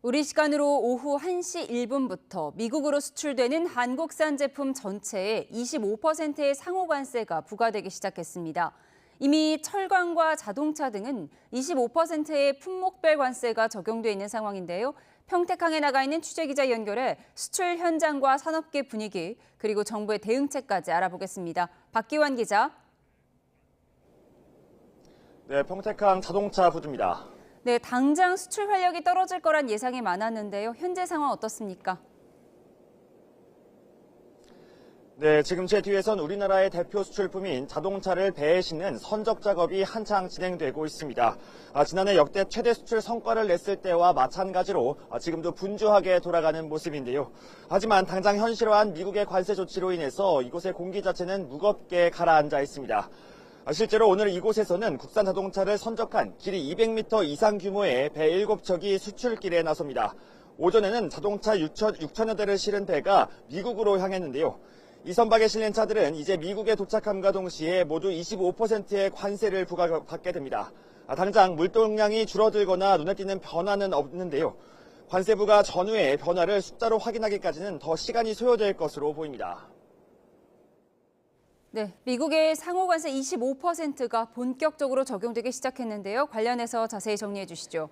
우리 시간으로 오후 1시 1분부터 미국으로 수출되는 한국산 제품 전체에 25%의 상호관세가 부과되기 시작했습니다. 이미 철강과 자동차 등은 25%의 품목별 관세가 적용돼 있는 상황인데요. 평택항에 나가 있는 취재기자 연결해 수출 현장과 산업계 분위기, 그리고 정부의 대응책까지 알아보겠습니다. 박기환 기자. 네, 평택항 자동차 부두입니다. 네, 당장 수출 활력이 떨어질 거란 예상이 많았는데요. 현재 상황 어떻습니까? 네, 지금 제 뒤에선 우리나라의 대표 수출품인 자동차를 배에 싣는 선적 작업이 한창 진행되고 있습니다. 지난해 역대 최대 수출 성과를 냈을 때와 마찬가지로 지금도 분주하게 돌아가는 모습인데요. 하지만 당장 현실화한 미국의 관세 조치로 인해서 이곳의 공기 자체는 무겁게 가라앉아 있습니다. 실제로 오늘 이곳에서는 국산 자동차를 선적한 길이 200m 이상 규모의 배 7척이 수출길에 나섭니다. 오전에는 자동차 6천여 대를 실은 배가 미국으로 향했는데요. 이 선박에 실린 차들은 이제 미국에 도착함과 동시에 모두 25%의 관세를 부과받게 됩니다. 당장 물동량이 줄어들거나 눈에 띄는 변화는 없는데요. 관세 부과 전후의 변화를 숫자로 확인하기까지는 더 시간이 소요될 것으로 보입니다. 네, 미국의 상호관세 25%가 본격적으로 적용되기 시작했는데요. 관련해서 자세히 정리해 주시죠.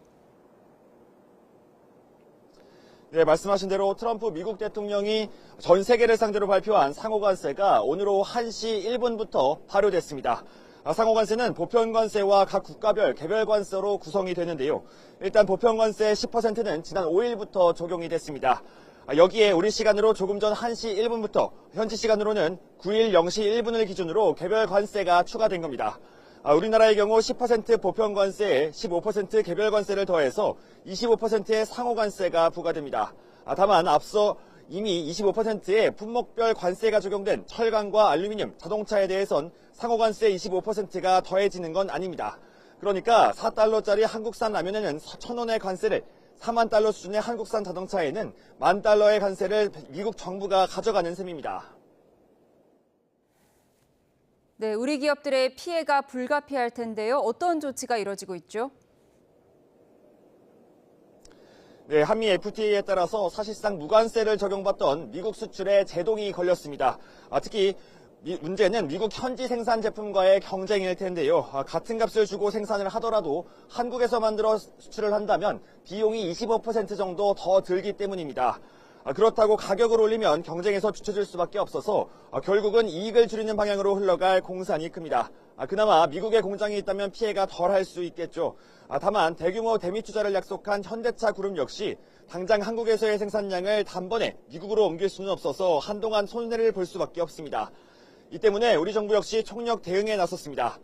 네, 말씀하신 대로 트럼프 미국 대통령이 전 세계를 상대로 발표한 상호관세가 오늘 오후 1시 1분부터 발효됐습니다. 상호관세는 보편관세와 각 국가별 개별관세로 구성이 되는데요. 일단 보편관세 10%는 지난 5일부터 적용이 됐습니다. 여기에 우리 시간으로 조금 전 1시 1분부터 현지 시간으로는 9일 0시 1분을 기준으로 개별 관세가 추가된 겁니다. 우리나라의 경우 10% 보편 관세에 15% 개별 관세를 더해서 25%의 상호 관세가 부과됩니다. 다만 앞서 이미 25%의 품목별 관세가 적용된 철강과 알루미늄, 자동차에 대해선 상호 관세 25%가 더해지는 건 아닙니다. 그러니까 4달러짜리 한국산 라면에는 1,000원의 관세를 4만 달러 수준의 한국산 자동차에는 10,000달러의 관세를 미국 정부가 가져가는 셈입니다. 네, 우리 기업들의 피해가 불가피할 텐데요. 어떤 조치가 이뤄지고 있죠? 네, 한미 FTA에 따라서 사실상 무관세를 적용받던 미국 수출에 제동이 걸렸습니다. 특히 문제는 미국 현지 생산 제품과의 경쟁일 텐데요. 같은 값을 주고 생산을 하더라도 한국에서 만들어 수출을 한다면 비용이 25% 정도 더 들기 때문입니다. 그렇다고 가격을 올리면 경쟁에서 뒤처질 수밖에 없어서 결국은 이익을 줄이는 방향으로 흘러갈 공산이 큽니다. 그나마 미국에 공장이 있다면 피해가 덜할 수 있겠죠. 다만 대규모 대미 투자를 약속한 현대차 그룹 역시 당장 한국에서의 생산량을 단번에 미국으로 옮길 수는 없어서 한동안 손해를 볼 수밖에 없습니다. 이 때문에 우리 정부 역시 총력 대응에 나섰습니다.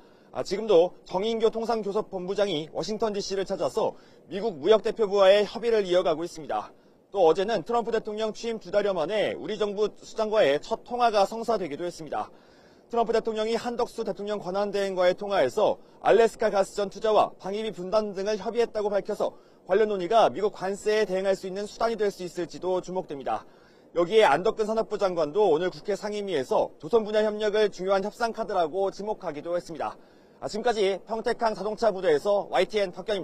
지금도 정인교 통상교섭본부장이 워싱턴 DC를 찾아서 미국 무역대표부와의 협의를 이어가고 있습니다. 또 어제는 트럼프 대통령 취임 2달여 만에 우리 정부 수장과의 첫 통화가 성사되기도 했습니다. 트럼프 대통령이 한덕수 대통령 권한대행과의 통화에서 알래스카 가스전 투자와 방위비 분담 등을 협의했다고 밝혀서 관련 논의가 미국 관세에 대응할 수 있는 수단이 될 수 있을지도 주목됩니다. 여기에 안덕근 산업부 장관도 오늘 국회 상임위에서 조선 분야 협력을 중요한 협상 카드라고 지목하기도 했습니다. 지금까지 평택항 자동차 부대에서 YTN 박경입니다.